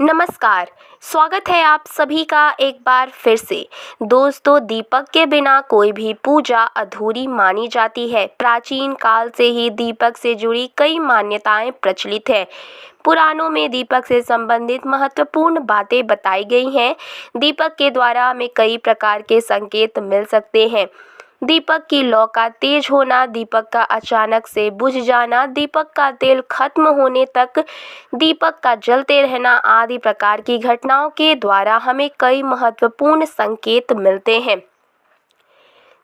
नमस्कार। स्वागत है आप सभी का एक बार फिर से। दोस्तों, दीपक के बिना कोई भी पूजा अधूरी मानी जाती है। प्राचीन काल से ही दीपक से जुड़ी कई मान्यताएं प्रचलित हैं। पुराणों में दीपक से संबंधित महत्वपूर्ण बातें बताई गई हैं। दीपक के द्वारा हमें कई प्रकार के संकेत मिल सकते हैं। दीपक की लौ का तेज होना, दीपक का अचानक से बुझ जाना, दीपक का तेल खत्म होने तक दीपक का जलते रहना आदि प्रकार की घटनाओं के द्वारा हमें कई महत्वपूर्ण संकेत मिलते हैं।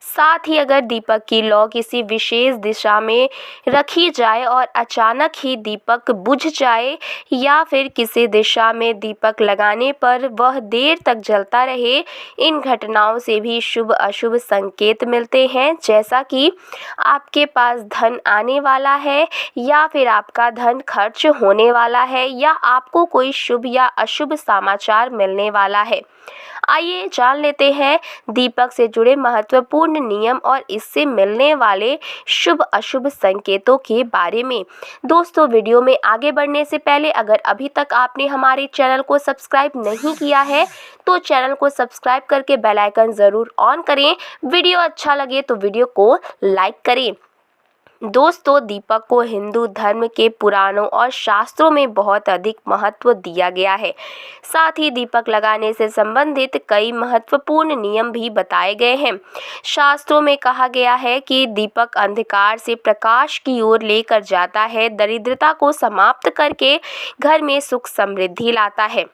साथ ही अगर दीपक की लौ किसी विशेष दिशा में रखी जाए और अचानक ही दीपक बुझ जाए या फिर किसी दिशा में दीपक लगाने पर वह देर तक जलता रहे, इन घटनाओं से भी शुभ अशुभ संकेत मिलते हैं। जैसा कि आपके पास धन आने वाला है या फिर आपका धन खर्च होने वाला है या आपको कोई शुभ या अशुभ समाचार मिलने वाला है। आइए जान लेते हैं दीपक से जुड़े महत्वपूर्ण नियम और इससे मिलने वाले शुभ अशुभ संकेतों के बारे में। दोस्तों, वीडियो में आगे बढ़ने से पहले अगर अभी तक आपने हमारे चैनल को सब्सक्राइब नहीं किया है तो चैनल को सब्सक्राइब करके बेल आइकन ज़रूर ऑन करें। वीडियो अच्छा लगे तो वीडियो को लाइक करें। दोस्तों, दीपक को हिंदू धर्म के पुराणों और शास्त्रों में बहुत अधिक महत्व दिया गया है। साथ ही दीपक लगाने से संबंधित कई महत्वपूर्ण नियम भी बताए गए हैं। शास्त्रों में कहा गया है कि दीपक अंधकार से प्रकाश की ओर लेकर जाता है, दरिद्रता को समाप्त करके घर में सुख समृद्धि लाता है।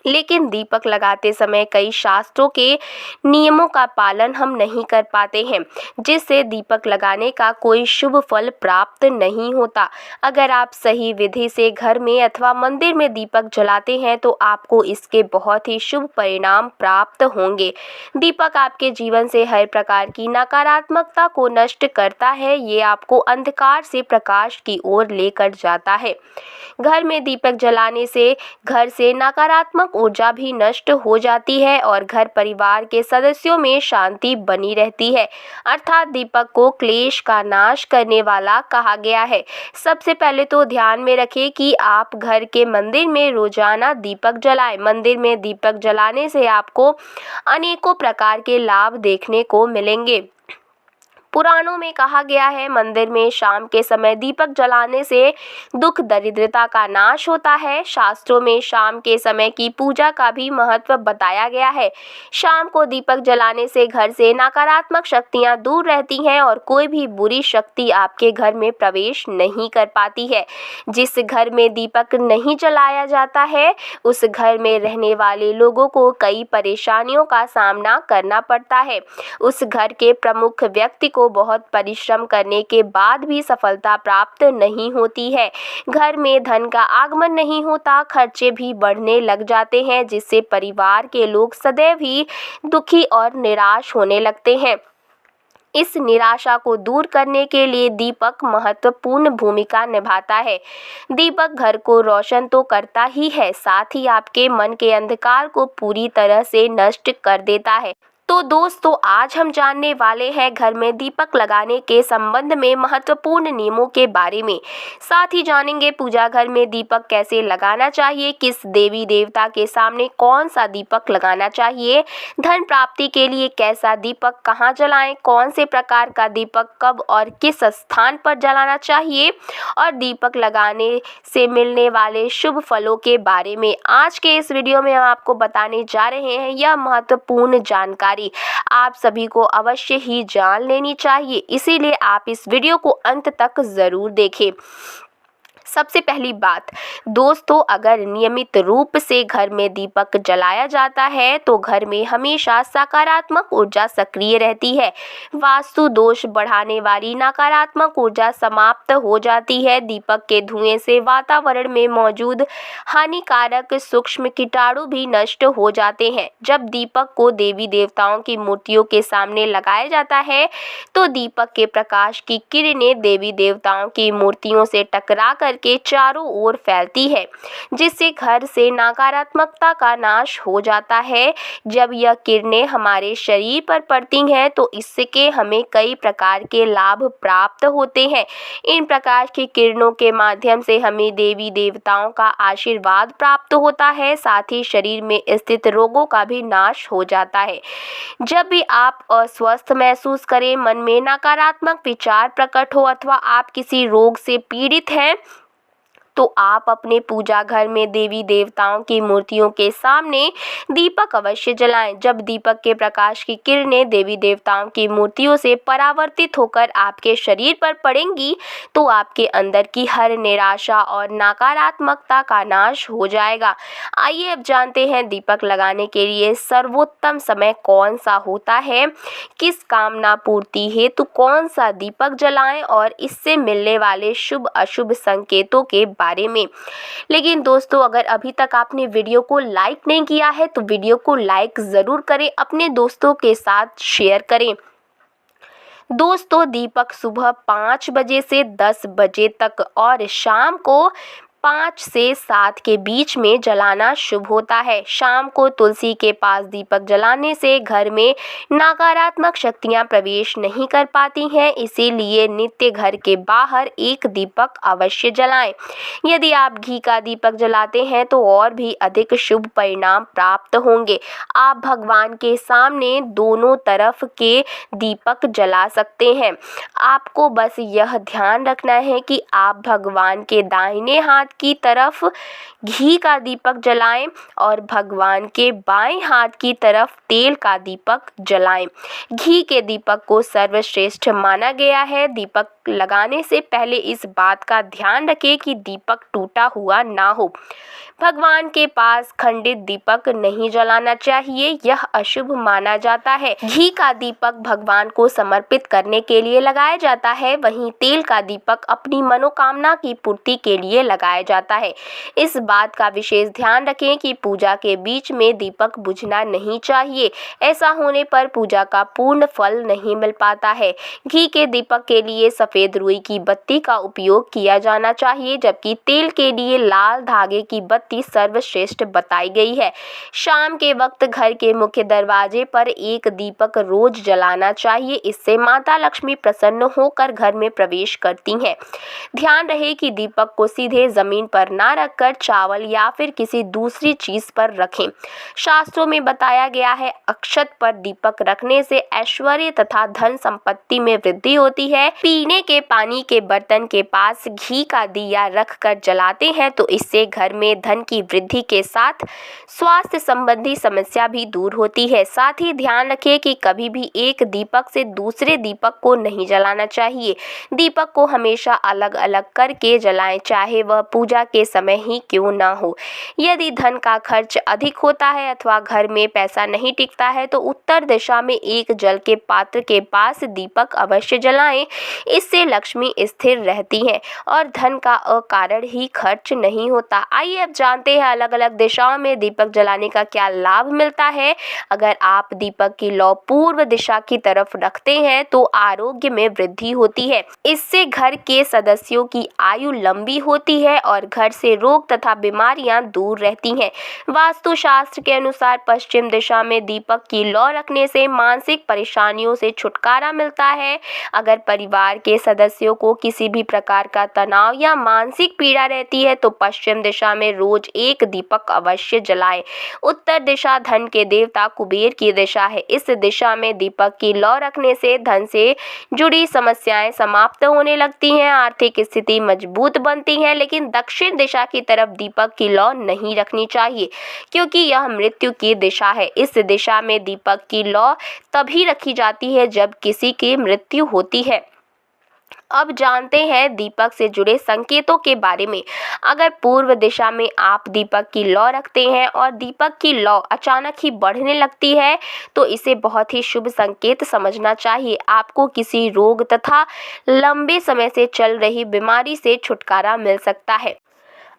लेकिन दीपक लगाते समय कई शास्त्रों के नियमों का पालन हम नहीं कर पाते हैं, जिससे दीपक लगाने का कोई शुभ फल प्राप्त नहीं होता। अगर आप सही विधि से घर में अथवा मंदिर में दीपक जलाते हैं तो आपको इसके बहुत ही शुभ परिणाम प्राप्त होंगे। दीपक आपके जीवन से हर प्रकार की नकारात्मकता को नष्ट करता है। ये आपको अंधकार से प्रकाश की ओर लेकर जाता है। घर में दीपक जलाने से घर से नकारात्मक ऊर्जा भी नष्ट हो जाती है और घर परिवार के सदस्यों में शांति बनी रहती है। अर्थात दीपक को क्लेश का नाश करने वाला कहा गया है। सबसे पहले तो ध्यान में रखें कि आप घर के मंदिर में रोजाना दीपक जलाएं। मंदिर में दीपक जलाने से आपको अनेकों प्रकार के लाभ देखने को मिलेंगे। पुराणों में कहा गया है, मंदिर में शाम के समय दीपक जलाने से दुख दरिद्रता का नाश होता है। शास्त्रों में शाम के समय की पूजा का भी महत्व बताया गया है। शाम को दीपक जलाने से घर से नकारात्मक शक्तियां दूर रहती हैं और कोई भी बुरी शक्ति आपके घर में प्रवेश नहीं कर पाती है। जिस घर में दीपक नहीं जलाया जाता है उस घर में रहने वाले लोगों को कई परेशानियों का सामना करना पड़ता है। उस घर के प्रमुख व्यक्ति को बहुत परिश्रम करने के बाद भी सफलता प्राप्त नहीं होती है। घर में धन का आगमन नहीं होता, खर्चे भी बढ़ने लग जाते हैं, जिससे परिवार के लोग सदैव ही दुखी और निराश होने लगते हैं। इस निराशा को दूर करने के लिए दीपक महत्वपूर्ण भूमिका निभाता है। दीपक घर को रोशन तो करता ही है, साथ ही आपके मन के अंधकार को पूरी तरह से नष्ट कर देता है। तो दोस्तों, आज हम जानने वाले हैं घर में दीपक लगाने के संबंध में महत्वपूर्ण नियमों के बारे में। साथ ही जानेंगे पूजा घर में दीपक कैसे लगाना चाहिए, किस देवी देवता के सामने कौन सा दीपक लगाना चाहिए, धन प्राप्ति के लिए कैसा दीपक कहाँ जलाएं, कौन से प्रकार का दीपक कब और किस स्थान पर जलाना चाहिए और दीपक लगाने से मिलने वाले शुभ फलों के बारे में आज के इस वीडियो में हम आपको बताने जा रहे हैं। यह महत्वपूर्ण जानकारी आप सभी को अवश्य ही जान लेनी चाहिए, इसीलिए आप इस वीडियो को अंत तक जरूर देखें। सबसे पहली बात दोस्तों, अगर नियमित रूप से घर में दीपक जलाया जाता है तो घर में हमेशा सकारात्मक ऊर्जा सक्रिय रहती है। वास्तु दोष बढ़ाने वाली नकारात्मक ऊर्जा समाप्त हो जाती है। दीपक के धुएं से वातावरण में मौजूद हानिकारक सूक्ष्म कीटाणु भी नष्ट हो जाते हैं। जब दीपक को देवी देवताओं की मूर्तियों के सामने लगाया जाता है तो दीपक के प्रकाश की किरणें देवी देवताओं की मूर्तियों से टकरा कर के चारों ओर फैलती है, जिससे घर से नकारात्मकता का नाश हो जाता है। जब यह किरणें हमारे शरीर पर पड़ती हैं तो इसके हमें कई प्रकार के लाभ प्राप्त होते हैं। इन प्रकाश की किरणों के माध्यम से हमें देवी देवताओं का आशीर्वाद प्राप्त होता है, साथ ही शरीर में स्थित रोगों का भी नाश हो जाता है। जब भी आप अस्वस्थ महसूस करें, मन में नकारात्मक विचार प्रकट हो अथवा आप किसी रोग से पीड़ित हैं, तो आप अपने पूजा घर में देवी देवताओं की मूर्तियों के सामने दीपक अवश्य जलाएं। जब दीपक के प्रकाश की किरणें देवी देवताओं की मूर्तियों से परावर्तित होकर आपके शरीर पर पड़ेंगी तो आपके अंदर की हर निराशा और नकारात्मकता का नाश हो जाएगा। आइए अब जानते हैं दीपक लगाने के लिए सर्वोत्तम समय कौन सा होता है, किस कामना पूर्ति हेतु कौन सा दीपक जलाएं और इससे मिलने वाले शुभ अशुभ संकेतों के बारे में। लेकिन दोस्तों, अगर अभी तक आपने वीडियो को लाइक नहीं किया है तो वीडियो को लाइक ज़रूर करें, अपने दोस्तों के साथ शेयर करें। दोस्तों, दीपक सुबह 5 बजे से 10 बजे तक और शाम को 5 से 7 के बीच में जलाना शुभ होता है। शाम को तुलसी के पास दीपक जलाने से घर में नकारात्मक शक्तियां प्रवेश नहीं कर पाती हैं, इसीलिए नित्य घर के बाहर एक दीपक अवश्य जलाएं। यदि आप घी का दीपक जलाते हैं तो और भी अधिक शुभ परिणाम प्राप्त होंगे। आप भगवान के सामने दोनों तरफ के दीपक जला सकते हैं। आपको बस यह ध्यान रखना है कि आप भगवान के दाहिने हाथ की तरफ घी का दीपक जलाएं और भगवान के बाएं हाथ की तरफ तेल का दीपक जलाएं। घी के दीपक को सर्वश्रेष्ठ माना गया है। दीपक लगाने से पहले इस बात का ध्यान रखें कि दीपक टूटा हुआ ना हो। भगवान के पास खंडित दीपक नहीं जलाना चाहिए, यह अशुभ माना जाता है। घी का दीपक भगवान को समर्पित करने के लिए लगाया जाता है, वहीं तेल का दीपक अपनी मनोकामना की पूर्ति के लिए लगाया जाता है। इस बात का विशेष ध्यान रखें कि पूजा के बीच में दीपक बुझना नहीं चाहिए, ऐसा होने पर पूजा का पूर्ण फल नहीं मिल पाता है। घी के दीपक के लिए सफेद रुई की बत्ती का उपयोग किया जाना चाहिए, जबकि तेल के लिए लाल धागे की बत्ती सर्वश्रेष्ठ बताई गई है। शाम के वक्त घर के मुख्य दरवाजे पर एक दीपक रोज जलाना चाहिए, इससे माता लक्ष्मी प्रसन्न होकर घर में प्रवेश करती हैं। ध्यान रहे कि दीपक को सीधे जमीन पर ना रखकर चावल या फिर किसी दूसरी चीज पर रखें। शास्त्रों में बताया गया है, अक्षत पर दीपक रखने से ऐश्वर्य तथा धन संपत्ति में वृद्धि होती है। पीने के पानी के बर्तन के पास घी का दिया रखकर जलाते हैं तो इससे घर में धन की वृद्धि के साथ स्वास्थ्य संबंधी समस्या भी दूर होती है। साथ ही ध्यान रखें कि कभी भी एक दीपक से दूसरे दीपक को नहीं जलाना चाहिए। दीपक को हमेशा अलग अलग करके जलाएं, चाहे वह पूजा के समय ही क्यों ना हो। यदि धन का खर्च अधिक होता है अथवा घर में पैसा नहीं टिकता है तो उत्तर दिशा में एक जल के पात्र के पास दीपक अवश्य जलाएं। इससे लक्ष्मी स्थिर रहती है और धन का अकारण ही खर्च नहीं होता। आइए अब जानते हैं अलग अलग दिशाओं में दीपक जलाने का क्या लाभ मिलता है। अगर आप दीपक की लौ पूर्व दिशा की तरफ रखते हैं तो आरोग्य में वृद्धि होती है। इससे घर के सदस्यों की आयु लंबी होती है और घर से रोग तथा बीमारियां दूर रहती हैं। वास्तुशास्त्र के अनुसार पश्चिम दिशा में दीपक की लौ रखने से मानसिक परेशानियों से छुटकारा मिलता है। अगर परिवार के सदस्यों को किसी भी प्रकार का तनाव या मानसिक पीड़ा रहती है तो पश्चिम दिशा में रोज एक दीपक अवश्य जलाएं। उत्तर दिशा धन के देवता कुबेर की दिशा है। इस दिशा में दीपक की लौ रखने से धन से जुड़ी समस्याएं समाप्त होने लगती हैं, आर्थिक स्थिति मजबूत बनती है। लेकिन दक्षिण दिशा की तरफ दीपक की लौ नहीं रखनी चाहिए क्योंकि यह मृत्यु की दिशा है। इस दिशा में दीपक की लौ तभी रखी जाती है जब किसी की मृत्यु होती है। अब जानते हैं दीपक से जुड़े संकेतों के बारे में। अगर पूर्व दिशा में आप दीपक की लौ रखते हैं और दीपक की लौ अचानक ही बढ़ने लगती है तो इसे बहुत ही शुभ संकेत समझना चाहिए। आपको किसी रोग तथा लंबे समय से चल रही बीमारी से छुटकारा मिल सकता है।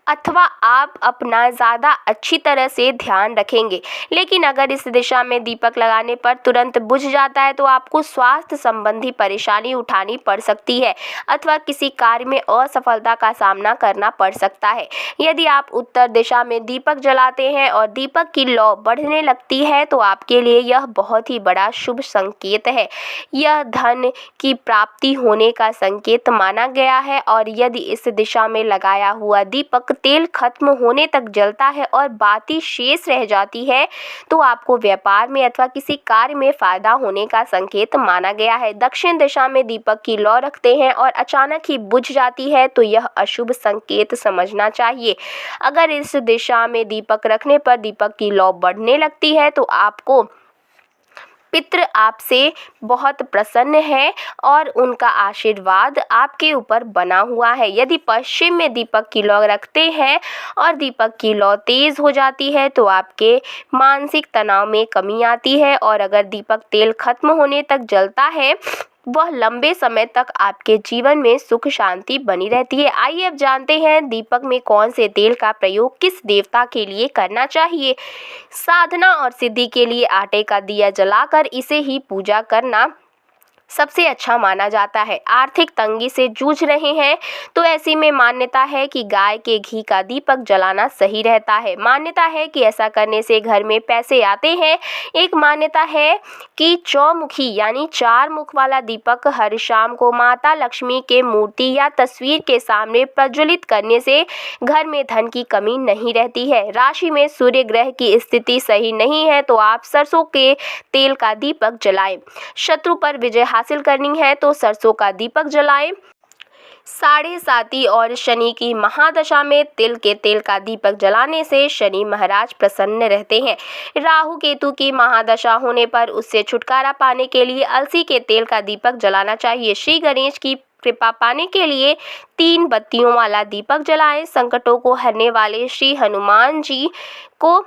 अथवा आप अपना ज़्यादा अच्छी तरह से ध्यान रखेंगे। लेकिन अगर इस दिशा में दीपक लगाने पर तुरंत बुझ जाता है तो आपको स्वास्थ्य संबंधी परेशानी उठानी पड़ सकती है अथवा किसी कार्य में असफलता का सामना करना पड़ सकता है। यदि आप उत्तर दिशा में दीपक जलाते हैं और दीपक की लौ बढ़ने लगती है तो आपके लिए यह बहुत ही बड़ा शुभ संकेत है। यह धन की प्राप्ति होने का संकेत माना गया है और यदि इस दिशा में लगाया हुआ दीपक तेल खत्म होने तक जलता है और बाती शेष रह जाती है तो आपको व्यापार में अथवा किसी कार्य में फायदा होने का संकेत माना गया है। दक्षिण दिशा में दीपक की लौ रखते हैं और अचानक ही बुझ जाती है तो यह अशुभ संकेत समझना चाहिए। अगर इस दिशा में दीपक रखने पर दीपक की लौ बढ़ने लगती है तो आपको पितृ आपसे बहुत प्रसन्न है और उनका आशीर्वाद आपके ऊपर बना हुआ है। यदि पश्चिम में दीपक की लौ रखते हैं और दीपक की लौ तेज हो जाती है तो आपके मानसिक तनाव में कमी आती है और अगर दीपक तेल खत्म होने तक जलता है वह लंबे समय तक आपके जीवन में सुख शांति बनी रहती है। आइए अब जानते हैं दीपक में कौन से तेल का प्रयोग किस देवता के लिए करना चाहिए। साधना और सिद्धि के लिए आटे का दिया जलाकर इसे ही पूजा करना सबसे अच्छा माना जाता है। आर्थिक तंगी से जूझ रहे हैं तो ऐसी में मान्यता है कि गाय के घी का दीपक जलाना सही रहता है। मान्यता है कि ऐसा करने से घर में पैसे आते हैं। एक मान्यता है कि चौमुखी यानी 4 मुख वाला दीपक हर शाम को माता लक्ष्मी के मूर्ति या तस्वीर के सामने प्रज्वलित करने से घर में धन की कमी नहीं रहती है। राशि में सूर्य ग्रह की स्थिति सही नहीं है तो आप सरसों के तेल का दीपक जलाएं। शत्रु पर विजय हासिल करनी है तो सरसों का दीपक जलाएं। साढ़े साती और शनि की महादशा में तिल के तेल का दीपक जलाने से शनि महाराज प्रसन्न रहते हैं। राहु केतु की महादशा होने पर उससे छुटकारा पाने के लिए अलसी के तेल का दीपक जलाना चाहिए। श्री गणेश की कृपा पाने के लिए 3 बत्तियों वाला दीपक जलाएं। संकटों को हरने वाले श्री हनुमान जी को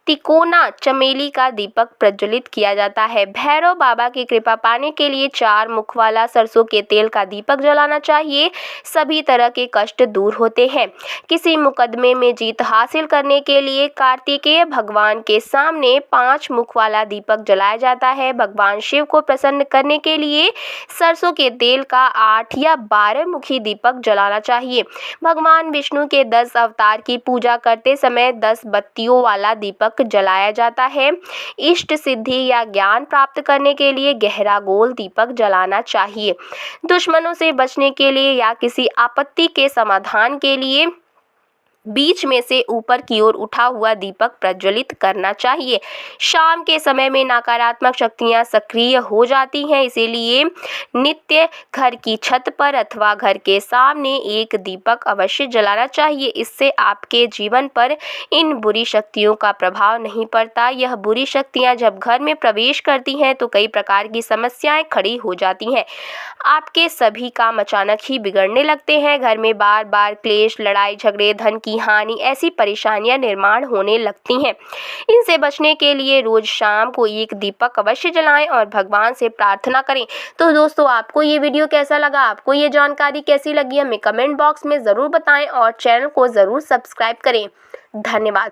तिकोना चमेली का दीपक प्रज्वलित किया जाता है। भैरव बाबा की कृपा पाने के लिए 4 मुख वाला सरसों के तेल का दीपक जलाना चाहिए। सभी तरह के कष्ट दूर होते हैं। किसी मुकदमे में जीत हासिल करने के लिए कार्तिकेय भगवान के सामने 5 मुख वाला दीपक जलाया जाता है। भगवान शिव को प्रसन्न करने के लिए सरसों के तेल का 8 या 12 मुखी दीपक जलाना चाहिए। भगवान विष्णु के 10 अवतार की पूजा करते समय 10 बत्तियों वाला दीपक जलाया जाता है। इष्ट सिद्धि या ज्ञान प्राप्त करने के लिए गहरा गोल दीपक जलाना चाहिए। दुश्मनों से बचने के लिए या किसी आपत्ति के समाधान के लिए बीच में से ऊपर की ओर उठा हुआ दीपक प्रज्वलित करना चाहिए। शाम के समय में नकारात्मक शक्तियां सक्रिय हो जाती हैं, इसीलिए नित्य घर की छत पर अथवा घर के सामने एक दीपक अवश्य जलाना चाहिए। इससे आपके जीवन पर इन बुरी शक्तियों का प्रभाव नहीं पड़ता। यह बुरी शक्तियां जब घर में प्रवेश करती हैं तो कई प्रकार की समस्याएं खड़ी हो जाती हैं। आपके सभी काम अचानक ही बिगड़ने लगते हैं। घर में बार बार क्लेश, लड़ाई झगड़े, धन की हानि, ऐसी परेशानियां निर्माण होने लगती हैं। इनसे बचने के लिए रोज शाम को एक दीपक अवश्य जलाएं और भगवान से प्रार्थना करें। तो दोस्तों, आपको ये वीडियो कैसा लगा, आपको ये जानकारी कैसी लगी, हमें कमेंट बॉक्स में ज़रूर बताएं और चैनल को ज़रूर सब्सक्राइब करें। धन्यवाद।